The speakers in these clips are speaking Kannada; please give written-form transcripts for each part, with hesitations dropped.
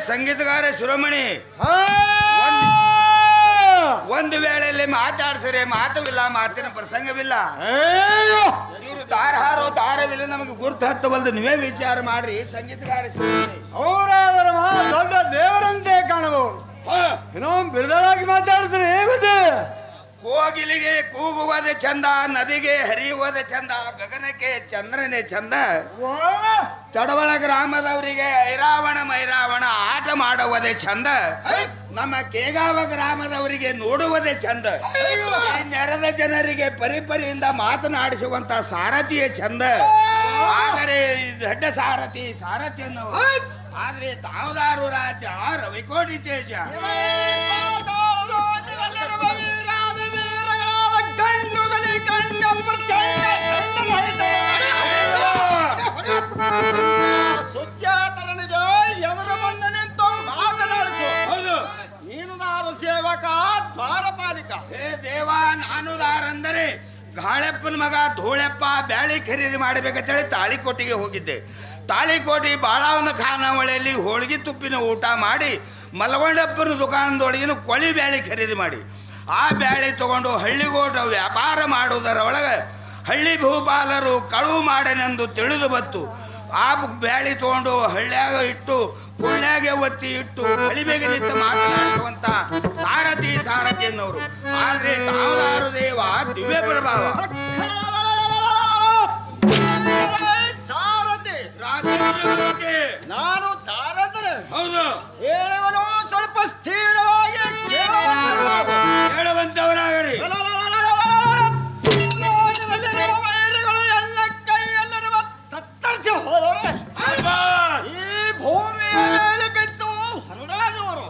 ಸಂಗೀತಗಾರ ಶಿರೋಮಣಿ ಒಂದು ವೇಳೆಯಲ್ಲಿ ಮಾತಾಡ್ಸರೆ ಮಾತವಿಲ್ಲ, ಮಾತಿನ ಪ್ರಸಂಗವಿಲ್ಲ. ಇವರು ದಾರ ಹಾರೋ ದಾರವಿಲ್ಲ, ನಮಗೆ ಗುರುತು ಹತ್ತವಲ್ದು. ನೀವೇ ವಿಚಾರ ಮಾಡ್ರಿ. ಸಂಗೀತಗಾರ ಶಿರೋಮಣಿ ಅವರಾದರ ದೊಡ್ಡ ದೇವರಂತೆ ಕಾಣಬಹುದು. ಇನ್ನೊಂದು ಬಿರುದಾಗಿ ಮಾತಾಡಿದ್ರೆ ಹೇಗಿದೆ? ಕೋಗಿಲಿಗೆ ಕೂಗುವುದೇ ಚಂದ, ನದಿಗೆ ಹರಿಯುವುದೇ ಚಂದ, ಗಗನಕ್ಕೆ ಚಂದ್ರನೇ ಚಂದ. ಚಡವಳ ಗ್ರಾಮದವರಿಗೆ ಐರಾವಣ ಮೈರಾವಣ ಆಟ ಮಾಡುವುದೇ ಚಂದ. ನಮ್ಮ ಕೇಗಾವ ಗ್ರಾಮದವರಿಗೆ ನೋಡುವುದೇ ಚಂದ. ನೆರೆದ ಜನರಿಗೆ ಪರಿಪರಿಯಿಂದ ಮಾತನಾಡಿಸುವಂತ ಸಾರಥಿಯೇ ಚಂದ. ಆದರೆ ದೊಡ್ಡ ಸಾರಥಿ ಸಾರಥಿಯನ್ನು ಆದ್ರೆ ತಾವದಾರು ರಾಜ ರವಿಕೋಟಿ ತೇಜ. ಸುಚ್ಚಾತರನಿಗೆ ಎದುರು ಬಂದ ನಿಂತು ಮಾತನಾಡಿಸು. ಹೌದು, ನೀನು ದಾರು ಸೇವಕ, ದ್ವಾರಪಾಲಿಕ. ಹೇ ದೇವ, ನಾನು ದಾರಂದರೆ ಗಾಳೆಪ್ಪನ ಮಗ ಧೂಳೆಪ್ಪ ಬ್ಯಾಳಿ ಖರೀದಿ ಮಾಡಬೇಕಂತೇಳಿ ತಾಳಿಕೋಟಿಗೆ ಹೋಗಿದ್ದೆ. ತಾಳಿಕೋಟಿ ಬಾಳವನ ಖಾನಾವಳಿಯಲ್ಲಿ ಹೋಳಿಗೆ ತುಪ್ಪಿನ ಊಟ ಮಾಡಿ ಮಲಗೊಂಡಪ್ಪನ ದುಕಾನದೊಳಗಿನ ಕೊಳಿ ಬ್ಯಾಳಿ ಖರೀದಿ ಮಾಡಿ ಆ ಬ್ಯಾಳಿ ತಗೊಂಡು ಹಳ್ಳಿಗೋಟ ವ್ಯಾಪಾರ ಮಾಡುವುದರ ಒಳಗೆ ಹಳ್ಳಿ ಭೂಪಾಲರು ಕಳುವು ಮಾಡನೆಂದು ತಿಳಿದು ಬತ್ತು. ಆ ಬ್ಯಾಳಿ ತಗೊಂಡು ಹಳ್ಳಿಯಾಗ ಇಟ್ಟು ಕೊಳ್ಳ್ಯಾಗೆ ಒತ್ತಿ ಇಟ್ಟು ಹಳಿಬೇಗ ನಿಂತು ಮಾತನಾಡುವಂತ ಸಾರಥಿ ಸಾರಥಿ ಅನ್ನೋರು. ಆದ್ರೆ ತಾವದಾರು ದೇವ ದಿವ್ಯ ಪ್ರಭಾವ. ಸಾರಥಿ ನಾನು ದಾರಂದರೆ. ಹೌದು, ಹೇಳುವನು ಸ್ವಲ್ಪ ಸ್ಥಿರವಾಗಿ ಹೇಳುವಂತವರಾಗರಿ. ಈ ಭೂಮಿಯ ಮೇಲೆ ಬಿದ್ದು ಹರಡಾಡುವರು.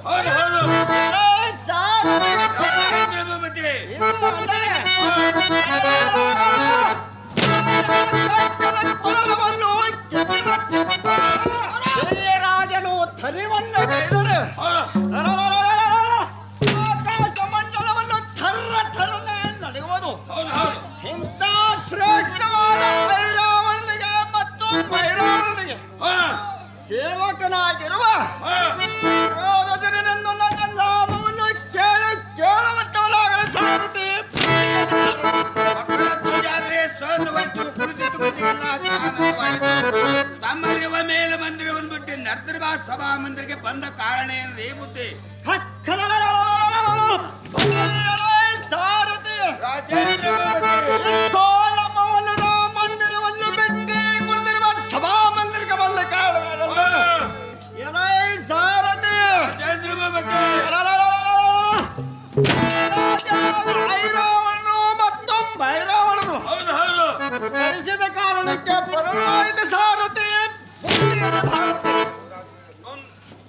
ರಾಜನು ಥರಿವನ್ನು ಕೈದರೆ ಆಕಾಶ ಮಂಡಲವನ್ನು ಥರ್ರ ಥರನೆ ನಡೆಯುವುದು. ಇಂಥ ಶ್ರೇಷ್ಠವಾದ ಭೈರವನಿಗೆ ಮತ್ತು ಭೈರವನಿಗೆ ಸೇವಕನಾಗಿರುವ ಜನನನ್ನು ನನ್ನ ಲಾಭವನ್ನು ಕೇಳುವಂತವರಾಗಲು ಸಾರಥಿ. ತಮ್ಮರಿವ ಮೇಲೆ ಮಂದಿರವನ್ನು ಬಿಟ್ಟು ನರ್ದರ್ಬಾ ಸಭಾ ಮಂದಿರಕ್ಕೆ ಬಂದ ಕಾರಣ ಏನ್ರಿ ಬುದ್ಧಿ? ಸಾರಥಿ ರಾಜೇಂದ್ರ ಮಂದಿರವನ್ನು ಬಿಟ್ಟು ಕುಳಿತಿರುವ ಸಭಾ ಮಂದಿರಕ್ಕೆ ಬಂದ ಕಾರಣ ಸಾರಥಿ ರಾಜೇಂದ್ರ ಐರಾವಣನು ಮತ್ತು ಭೈರವಣನು ಧರಿಸಿದ ಕಾರಣಕ್ಕೆ ಪರಿಣಾಯಿತ ಸಾರಥಿ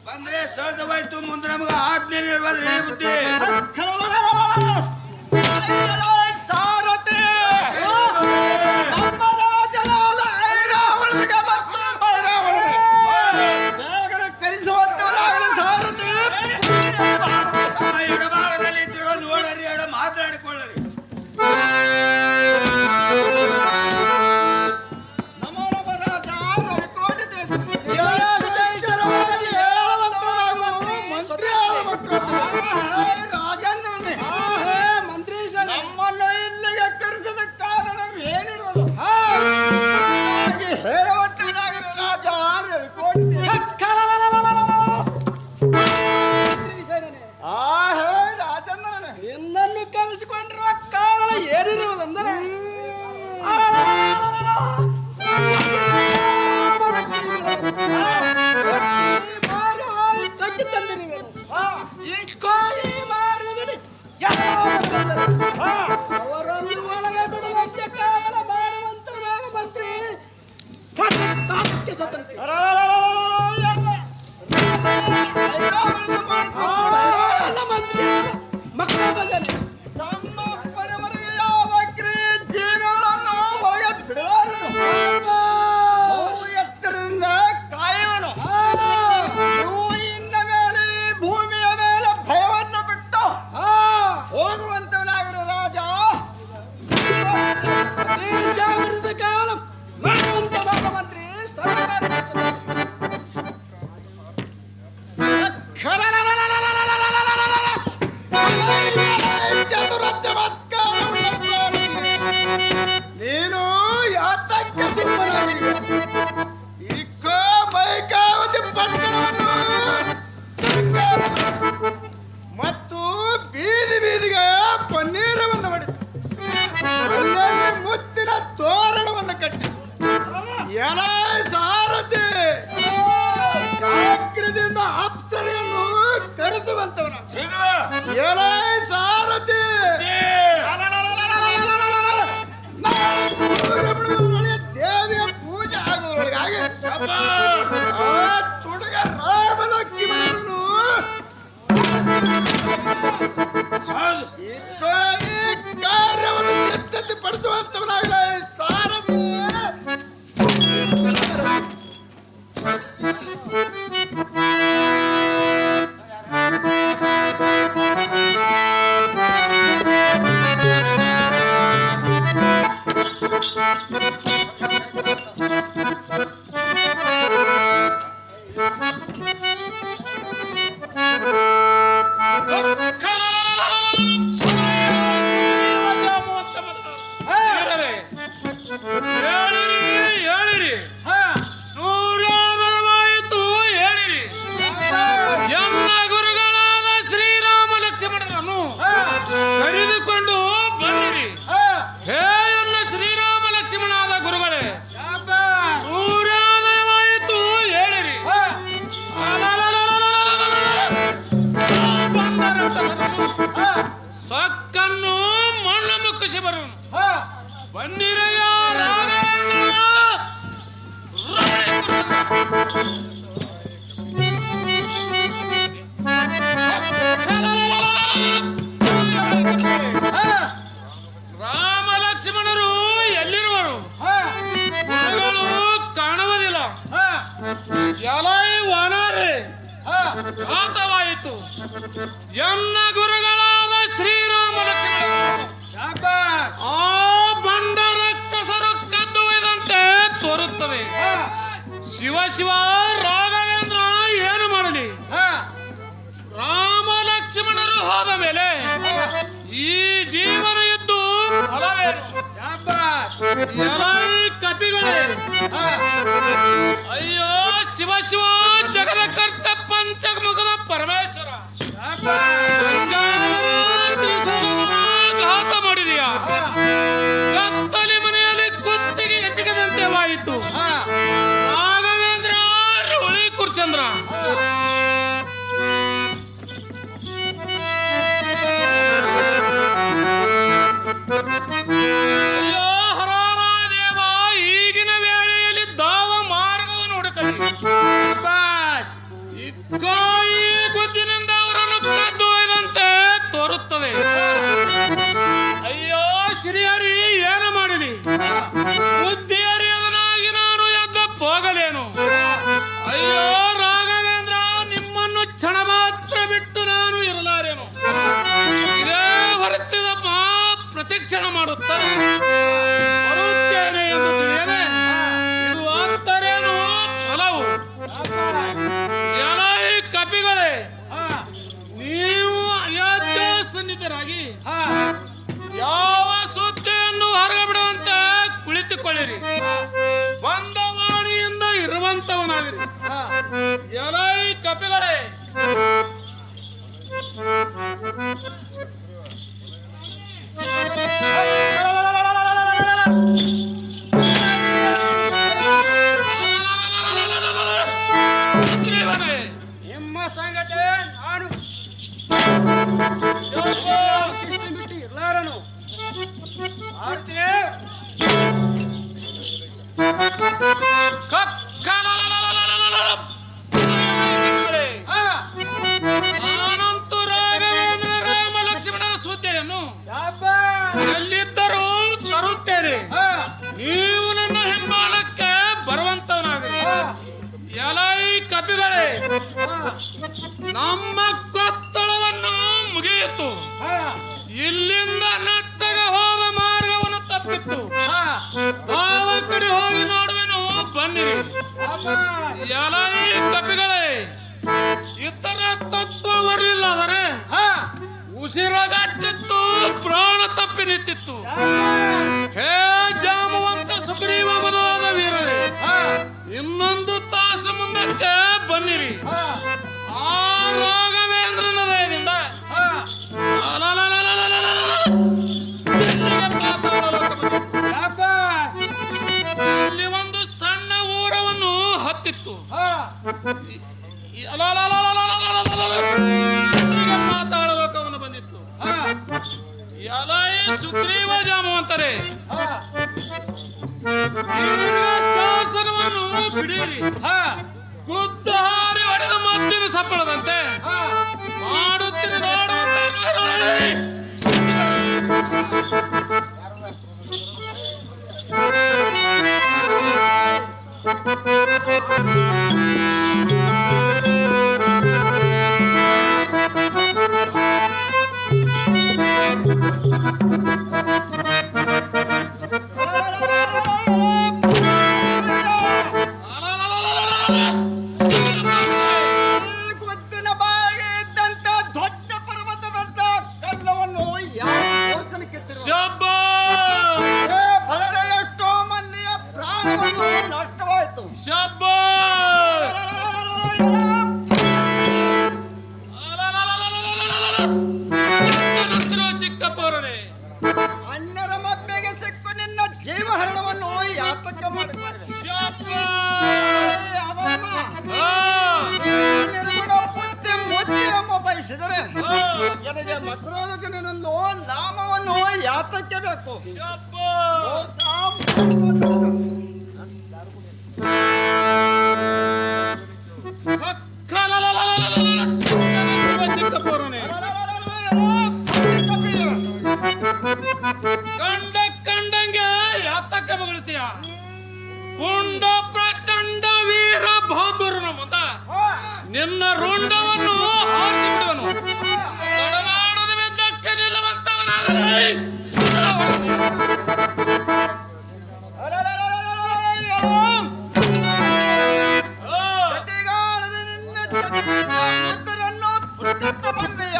ಬಂದ್ರೆ ಸಹಜವಾಯ್ತು. ಮುಂದೆ ನಮಗೆ ಆಜ್ಞೆ ನಿರ್ವಹಣೆ ಬುದ್ಧಿ. ಸಾರಥಿ ನಮ್ಮ ರಾಜನಾದ ಐರಾವಣನಿಗೆ ಮತ್ತು ಭೈರವಣನಿಗೆ ಬೇಗನೆ ಕರೆಸುವಂತವರಾಗಲು ಸಾರಥಿ. ಎಡಭಾಗದಲ್ಲಿ ಇದ್ರು ನೋಡರಿ, ಮಾತಾಡಿಕೊಳ್ಳರಿ. ನಮೋ ನಮ ರಾಜ ರವಿಕೋಟಿ ರಾಜೇಂದ್ರನೇ ಮಂತ್ರಿ ನಮ್ಮನ್ನು ಇಲ್ಲಿಗೆ ಕರೆಸಿದ ಕಾರಣ ಏನಿರುವುದು ಹೇಳುವಂತಾಗಲಿ ರಾಜ ರವಿಕೋಟಿ. ಮಾಡುವಂತೆ. ಎಲ್ಲ ಮಂತ್ರಿ ಮಕ್ಕಳ ಜನ ತಮ್ಮ ಪಡೆಯವರಿಗೆ ಯಾವ ಜೀವಗಳನ್ನು ಒಳಗೆ ಬಿಡಲಾರನು. ಅವು ಎತ್ತರದಿಂದ ಕಾಯುವನು. ನೀವು ಇನ್ನ ಮೇಲೆ ಈ ಭೂಮಿಯ ಮೇಲೆ ಭಯವನ್ನು ಬಿಟ್ಟು ಹೋಗುವಂತವನಾಗಿರು ರಾಜ. ಜಾಗೃತ ಕಾಲ ಮಾಡುವಂತ ಮಂತ್ರಿ ಸರ್ಕಾರ ಚತುರ ಚಮತ್ಕಾರವುಳ್ಳ ಸಾರಥಿ. ನೀನು ಯಾತಕ್ಕೆ ಸುಮ್ಮನಾಗಿಲ್ಲ? ಇಕ್ಕೋ ಬೈಕಾವತಿ ಪಟ್ಟಣವನ್ನು ಮತ್ತು ಬೀದಿ ಬೀದಿಗೆ ಪನ್ನೀರವನ್ನು ಹೊಡಿಸು. ಅಲ್ಲಲ್ಲಿ ಮುತ್ತಿನ ತೋರಣವನ್ನು ಕಟ್ಟಿಸು. ಎಲ ಸಾರಥಿ ಜಾಗ್ರತೆಯಿಂದ ಅಪ್ಸರೆಯನ್ನು ಕರೆಸುವಂತವನ. ಎಲ ಸಾರಥಿ ದೇವಿಯ ಪೂಜೆ ಆಗುವುದರೊಳಗಾಗಿ ಆ ತುಡುಗ ರಾಮಲಕ್ಷ್ಮಣರನ್ನು ಈ ಕಾರ್ಯವನ್ನು ಸಿದ್ಧತೆ ಪಡಿಸುವಂತವನಾಗಲ ಸಾರಥಿ. ಹೇಳಿರಿ ಸೂರ್ಯೋದಯವಾಯಿತು ಹೇಳಿರಿ. ಎಲ್ಲ ಗುರುಗಳಾದ ಶ್ರೀರಾಮ ಲಕ್ಷ್ಮಣರನ್ನು ಕರೆದುಕೊಂಡು ಬನ್ನಿರಿ. ಹೇ ಎಲ್ಲ ಶ್ರೀರಾಮ ಲಕ್ಷ್ಮಣಾದ ಗುರುಗಳೇ, ಸೂರ್ಯೋದಯವಾಯಿತು ಹೇಳಿರಿ. ಸೊಕ್ಕನ್ನು ಮಣ್ಣು ಮುಕ್ಕಿಸಿ ಬರು ಬನ್ನಿರಯ್ಯ ರಾಘವೇಂದ್ರ. ರಾಮ ಲಕ್ಷ್ಮಣರು ಎಲ್ಲಿರುವರು? ಗುರುಗಳು ಕಾಣುವುದಿಲ್ಲ. ಎಲೈ ವನರೇ ಘಾತವಾಯಿತು. ಎನ್ನ ಗುರುಗಳಾದ ಶ್ರೀರಾಮ ಲಕ್ಷ್ಮಣರು ಆ ಬಂಡರ ಕಸರು ಕದ್ದುವಂತೆ ತೋರುತ್ತದೆ. ಶಿವ ಶಿವ ರಾಘವೇಂದ್ರ ಏನು ಮಾಡಲಿ? ರಾಮ ಲಕ್ಷ್ಮಣರು ಹೋದ ಮೇಲೆ ಈ ಜೀವನ ಇದ್ದು ಫಲವೇನು? ಎಲೈ ಕಪಿಗಳೇ, ಅಯ್ಯೋ ಶಿವ ಶಿವ ಜಗದ ಕರ್ತ ಪಂಚಮುಖದ ಪರಮೇಶ್ವರ, ಘಾತ ಮಾಡಿದೆಯಾ? ಕತ್ತಲಿ ಮನೆಯಲ್ಲಿ ಕುತ್ತಿಗೆ ಎಸಗದಂತೆವಾಯಿತು. ರಾಘವೇಂದ್ರ ಹುಳಿ ಕುರ್ಚಂದ್ರ, ಅಯ್ಯೋ ಹರಾರ ದೇವ, ಈಗಿನ ವೇಳೆಯಲ್ಲಿ ದಾವ ಮಾರ್ಗವನ್ನು ಹುಡುಕಲಿ. ಈ ಗುದ್ದಿನಿಂದ ಅವರನ್ನು ಕದ್ದು ಒಯ್ದಂತೆ ತೋರುತ್ತದೆ. ಅಯ್ಯೋ ಶ್ರೀಹರಿ ಏನು ಮಾಡಲಿ? ಬುದ್ಧಿ ಹರಿಯದನಾಗಿ ನಾನು ಎದ್ದ ಹೋಗಲೇನು? ಅಯ್ಯೋ ರಾಘವೇಂದ್ರ, ನಿಮ್ಮನ್ನು ಕ್ಷಣ ಮಾತ್ರ ಬಿಟ್ಟು ನಾನು ಇರಲಾರೇನು. ಇದೇ ಹೊರತಿದಮ್ಮ ಪ್ರತಿಕ್ಷಣ ಮಾಡುತ್ತಾ ಬರುತ್ತೇನೆ ಎಂದು ತಿಳಿಯದೆ ಇದು ಅಂತರೇನು ಫಲವು? ಎಲೈ ಕಪಿಗಳೇ, ನೀವು ಅಯೋಧ್ಯ ಸನ್ನಿಧರಾಗಿ ಯಾವ ಸುದ್ದಿಯನ್ನು ಹೊರಗಬಿಡುವಂತೆ ಕುಳಿತುಕೊಳ್ಳಿರಿ. ಬಂದ ವಾಣಿಯಿಂದ ಇರುವಂತವನಾಗಿರಿ. ಎಲೈ ಕಪಿಗಳೇ, ನಿಮ್ಮ ಸಂಗತಿ ನಾನು ಬಿಟ್ಟು ಇರ್ಲಾರನು. ಆರ್ತಿ ಕಕ್ಕಲ ನಾನಂತೂ ರಾಘವೇಂದ್ರ ರಾಮ ಲಕ್ಷ್ಮಣರ ಸುದ್ದಿಯನ್ನು ಎಲ್ಲಿದ್ದರೂ ತರುತ್ತೇನೆ. ನೀವು ನನ್ನ ಹಿಂಬಾಲಕ್ಕೆ ಬರುವಂತವನಾಗಲಿ. ಎಲೈ ಕಪಿಗಳೇ, ನಮ್ಮ ಕೊತ್ತಳವನ್ನು ಮುಗಿಯಿತು. ಇಲ್ಲಿಂದ ನೆಟ್ಟಗೆ ಹೋದ ಮಾರ್ಗವನ್ನು ತಪ್ಪಿತ್ತು. ಯಾವ ಕಡೆ ಹೋಗಿ ನೋಡುವೆನು, ಬನ್ನಿರಿ. ಎಲೈ ಕಪಿಗಳೇ, ಇತರ ತತ್ವ ಬರಲಿಲ್ಲ ಆದರೆ ಉಸಿರಗಟ್ಟಿತ್ತು, ಪ್ರಾಣ ತಪ್ಪಿ ನಿಂತಿತ್ತು. ಹೇ ಜಾಮವಂತ ಸುಗ್ರೀವ ಮೊದಲಾದ ವೀರರೇ, ಇನ್ನೊಂದು ತಾಸು ಮುಂದಕ್ಕೆ ಬನ್ನಿರಿ. ಆ ರಾಘವೇಂದ್ರನ ದಯದಿಂದ ಇಲ್ಲಿ ಒಂದು ಸಣ್ಣ ಊರವನ್ನು ಹತ್ತಿತ್ತು. ಮಾತಾಡಬೇಕವನು ಬಂದಿತ್ತು. ಎಲೈ ಸುಗ್ರೀವ ಜಾಮವಂತರೇ, ಶಾಸನವನ್ನು ಬಿಡಿರಿ. ಗುದ್ದ ಹಾರಿ ಹೊಡೆದ ಮದ್ದಿನ ಸಪ್ಪಳದಂತೆ ಮಾಡುತ್ತೀನಿ ನೋಡುವಂತೆ. ಗೊತ್ತಿನ ಬಾಯಿಗೆ ಇದ್ದಂತ ದೊಡ್ಡ ಪರ್ವತದಂತ ಕಲ್ಲವನ್ನು ಯಾವ ಬಲರೆ ಎಷ್ಟೋ ಮಂದಿಯ ಪ್ರಾಣವನ್ನು ನಷ್ಟವಾಯಿತು. ಚಿಕ್ಕಪ್ಪರೇ, ಅನ್ಯರ ಮಬ್ಬೆಗೆ ಸಿಕ್ಕು ನಿನ್ನ ಜೀವಹರಣವನ್ನು ಯಾತಕ್ಕೆ ಮಾಡಿದ್ದಾರೆ? ನಿರ್ಗುಣ ಬುದ್ಧಿ ಮುದ್ದಿಯಮ್ಮ ಬಯಸಿದರೆ ನನಗೆ ಮಗ್ರೋದಕನೊಂದು ನಾಮವನ್ನು ಯಾತಕ್ಕೆ ಬೇಕು? ಚಿಕ್ಕಪ್ಪರೇ, ಕಂಡ ಕಂಡಂಗೆ ಯಾತಕ್ಕೆ ಮಗಳಿಸಿಯ? ಪುಂಡ ಪ್ರಚಂಡ ವೀರ ಬಹದ್ದೂರನ ಮುಂದ ನಿನ್ನ ರುಂಡವನ್ನು ಹಾರಿಸಿ ಬಿಡುವನು. ತಡಮಾಡದ ಬೆದ್ದಕ್ಕೆ ನಿಲ್ಲುವಂತವನಾಗಲಿ. ಬಂದೆಯ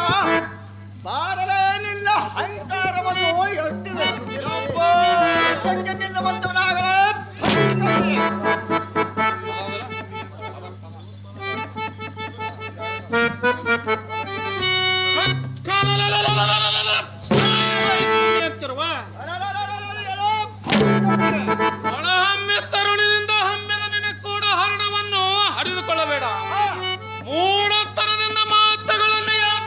ಬಾರಲೇ ನಿನ್ನ ಅಹಂಕಾರವನ್ನು ಎಷ್ಟಿದೆ ನಿಲ್ಲುವಂತವನಾಗ ಒಳಹಮ್ಮೆ ತರುಣಿನಿಂದ ಹಮ್ಮೆದ ನಿನ್ನ ಕೂಡ ಹರಣವನ್ನು ಹರಿದುಕೊಳ್ಳಬೇಡ. ಮೂಢತನದಿಂದ ಮಾತುಗಳನ್ನು ಯಾಕೆ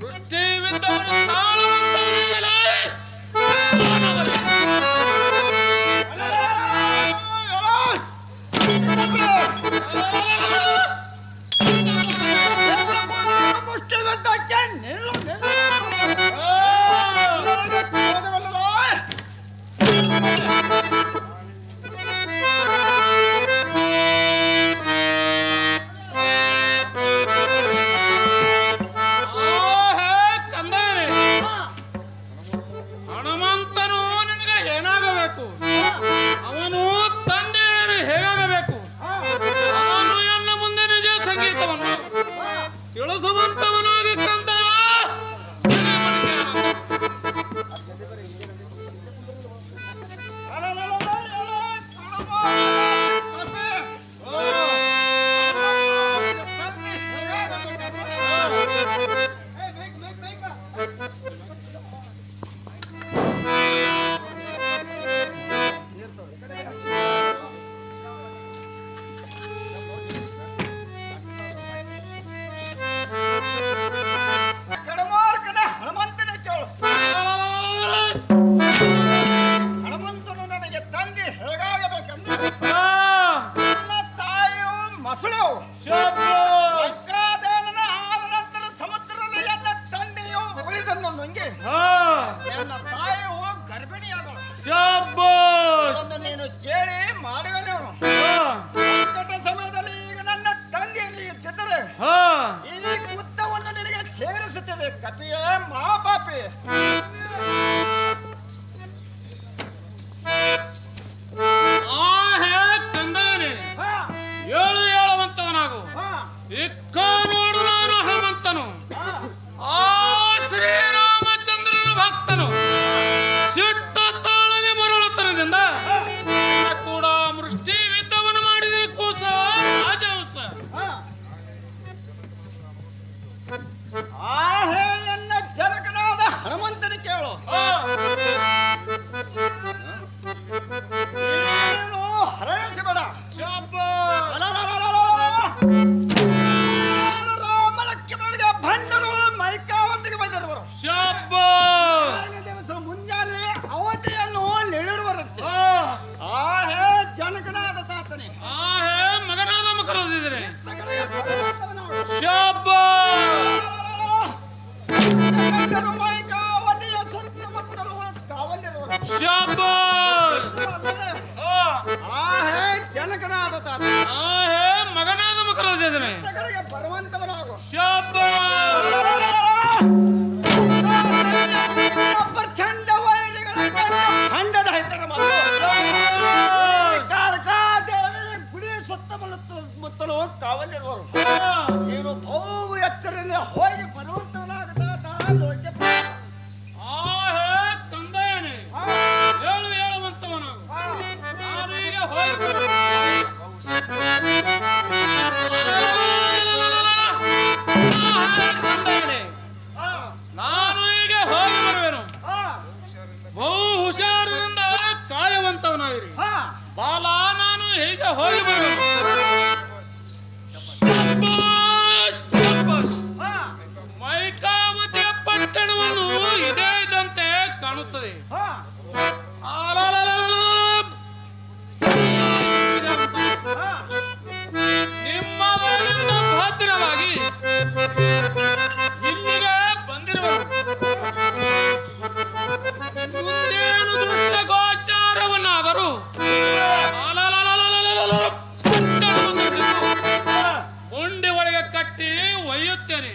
ದೃಷ್ಟಿವಿದ್ದವನು ತಾಳುವಂತವನಿಗೆಲ್ಲ ಮಾನವನೇ. ಮುಷ್ಟಿವಿದ್ದಕ್ಕೆ ಹನುಮಂತನು ನಿನಗೆ ಏನಾಗಬೇಕು? ಅವನು ತಂದೆಯನ್ನು ಹೇಗಾಗಬೇಕು? ಅವನು ಎಲ್ಲ ಮುಂದೆ ನಿಜ ಸಂಗೀತವನ್ನು ತಿಳಿಸುವಂತವನಾಗಿ ಕಂದ. ಕಡಮಾರ್ಕದ ಹನುಮಂತನ ಕೇಳು. ಹನುಮಂತನು ನನಗೆ ತಂದೆ ಹೇಗಾಗಬೇಕಂದ್ರೆ ನನ್ನ ತಾಯಿಯು ಮಸಳು ಲಂಕಾದೇವನ ಆದ ನಂತರ ಸಮುದ್ರದಲ್ಲಿ ನನ್ನ ತಂದೆಯು ಉಳಿದನ್ನು ನಂಗೆ ನನ್ನ ತಾಯಿಯು ಗರ್ಭಿಣಿಯಾದಳು. ಅದನ್ನು ನೀನು ಕೇಳಿ ಮಾಡುವೆನು. ಸಂಕಟ ಸಮಯದಲ್ಲಿ ಈಗ ನನ್ನ ತಂದೆಯಲ್ಲಿ ಇದ್ದಿದ್ದರೆ ಈ ಕುತ್ತವನ್ನು ನಿನಗೆ ಸೇರಿಸುತ್ತದೆ. ಕಪಿಯೇ ಮಹಾಪಾಪಿ. ಕಂದನೇ ಹಾ, ಏಳು ಏಳುವಂತವನಾಗು. ಹಾ, ಇಕ್ಕ ನೋಡು ನಾನು ಹನುಮಂತನು, ಹಾ. ಆ ಶ್ರೀರಾಮಚಂದ್ರನ ಭಕ್ತನು. ಸಿಟ್ಟ ತಾಳದೆ ಮರಳುತನದಿಂದ ಕೂಡ ಮೃಷ್ಟಿ ವಿದ್ಯವನ್ನು ಮಾಡಿದರೆ ಕೂಸ ರಾಜವಂಶ. ಆಹೇ ಎನ್ನ ಜನಕನಾದ ಹನುಮಂತನ ಕೇಳು. ನೀನು ಹರಣಿಸಬೇಡ. ರಾಮ ಲಕ್ಷ್ಮಣರಿಗೆ ಭಂಡರು ಮೈಕಾವತಿಗೆ ಬಂದಿರುವರು. ದಿವಸ ಮುಂಜಾನೆ ಅವಧಿಯನ್ನು ನೀಡಿರುವರಂತೆ. ಆಹೇ ಜನಕನಾದ ತಾತನೇ, ಮಗನಾದ ಮಕರದಿದ್ರೆ ಮೈಕಾವತಿಯ ಸುತ್ತಮುತ್ತಲು ಕಾವಲಿರುವರು. ಆಹೇ ಜನಕನಾದ ತಾತ ಮಗನಾದ ಮಕರದಿದ್ರೆ ಬರುವಂತವನಾಗು. ಪ್ರಚಂಡ ವೈರಿಗಳ ಖಂಡದ ಹೆಸರ ಕಾಳಕಾದೇವಿ ಗುಡಿ ಸುತ್ತಮುತ್ತಲು ಕಾವಲಿರುವರು. ನೀನು ಬಹು ಎಚ್ಚರದಿಂದ ಹೋಗಿ ಬರುವಂತವನಾಗದ ಲೋಕ್ಯ. ತಂದೆಯೇ ಏಳು ಏಳುವಂತವನಾಗು. ನಾನು ಈಗ ಹೋಗಿ ತಂದೆಯೇ ನಾನು ಈಗ ಹೋಗಿ ಬರುವೆನು. ಬಹು ಹುಷಾರದಿಂದ ಕಾಯುವಂತವನಾಗಿರಿ. ಬಾಲ ನಾನು ಹೀಗೆ ಹೋಗಿ ಬರುವೆನು. ಮೈಕಾವತಿಯ ಪಟ್ಟಣವನ್ನು ಇದೇ ಇದ್ದಂತೆ ಕಾಣುತ್ತದೆ. ನಿಮ್ಮದರಿಂದ ಭದ್ರವಾಗಿ ಇಲ್ಲಿಗೆ ಬಂದಿರುವರು. ಮುಂದೇನು ದೃಷ್ಟ ಗೋಚಾರವನ್ನಾದರೂ ಉಂಡೆ ಒಳಗೆ ಕಟ್ಟಿ ಒಯ್ಯುತ್ತೇನೆ.